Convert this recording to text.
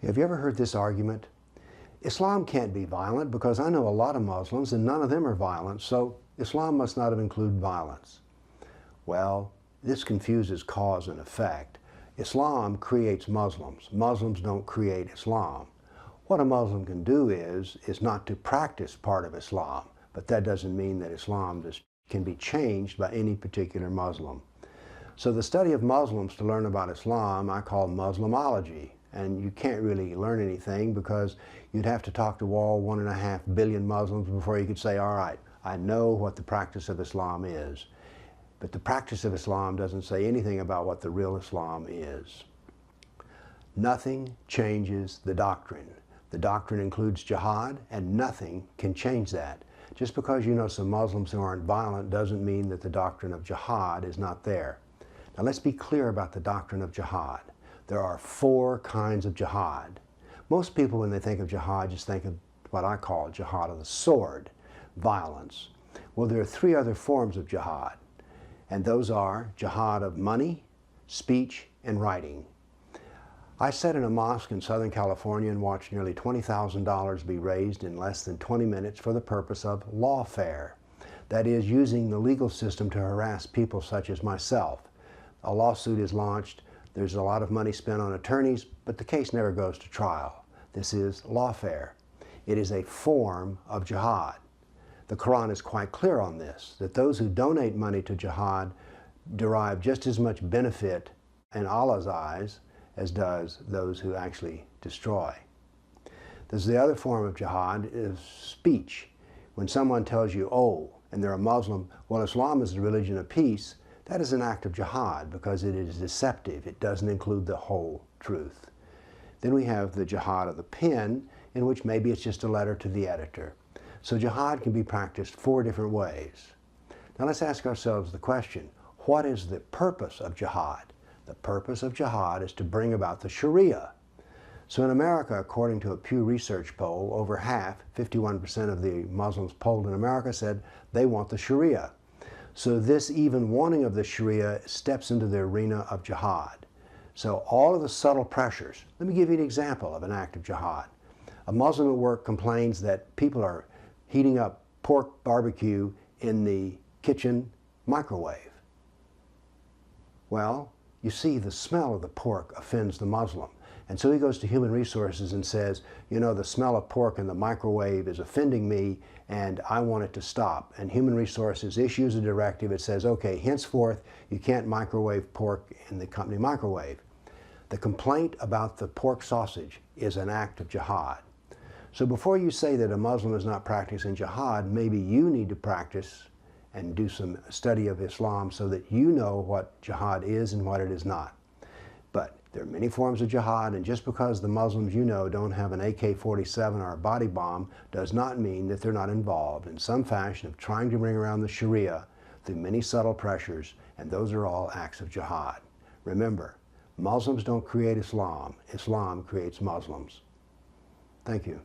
Have you ever heard this argument? Islam can't be violent because I know a lot of Muslims and none of them are violent, so Islam must not have included violence. Well, this confuses cause and effect. Islam creates Muslims. Muslims don't create Islam. What a Muslim can do is not to practice part of Islam, but that doesn't mean that Islam can be changed by any particular Muslim. So the study of Muslims to learn about Islam I call Muslimology, and you can't really learn anything because you'd have to talk to all 1.5 billion Muslims before you could say, all right, I know what the practice of Islam is. But the practice of Islam doesn't say anything about what the real Islam is. Nothing changes the doctrine. The doctrine includes jihad, and nothing can change that. Just because you know some Muslims who aren't violent doesn't mean that the doctrine of jihad is not there. Now let's be clear about the doctrine of jihad. There are 4 kinds of jihad. Most people, when they think of jihad, just think of what I call jihad of the sword, violence. Well, there are 3 other forms of jihad, and those are jihad of money, speech, and writing. I sat in a mosque in Southern California and watched nearly $20,000 be raised in less than 20 minutes for the purpose of lawfare. That is, using the legal system to harass people such as myself. A lawsuit is launched, there's a lot of money spent on attorneys, but the case never goes to trial. This is lawfare. It is a form of jihad. The Quran is quite clear on this, that those who donate money to jihad derive just as much benefit in Allah's eyes as does those who actually destroy. There's the other form of jihad is speech. When someone tells you, oh, and they're a Muslim, well, Islam is the religion of peace, that is an act of jihad because it is deceptive. It doesn't include the whole truth. Then we have the jihad of the pen, in which maybe it's just a letter to the editor. So jihad can be practiced 4 different ways. Now let's ask ourselves the question, what is the purpose of jihad? The purpose of jihad is to bring about the Sharia. So in America, according to a Pew Research poll, over half, 51% of the Muslims polled in America said they want the Sharia. So this even wanting of the Sharia steps into the arena of jihad. So all of the subtle pressures, let me give you an example of an act of jihad. A Muslim at work complains that people are heating up pork barbecue in the kitchen microwave. Well, you see, the smell of the pork offends the Muslim. And so he goes to Human Resources and says, you know, the smell of pork in the microwave is offending me and I want it to stop. And Human Resources issues a directive. It says, okay, henceforth, you can't microwave pork in the company microwave. The complaint about the pork sausage is an act of jihad. So before you say that a Muslim is not practicing jihad, maybe you need to practice and do some study of Islam so that you know what jihad is and what it is not. But there are many forms of jihad, and just because the Muslims you know don't have an AK-47 or a body bomb does not mean that they're not involved in some fashion of trying to bring around the Sharia through many subtle pressures, and those are all acts of jihad. Remember, Muslims don't create Islam. Islam creates Muslims. Thank you.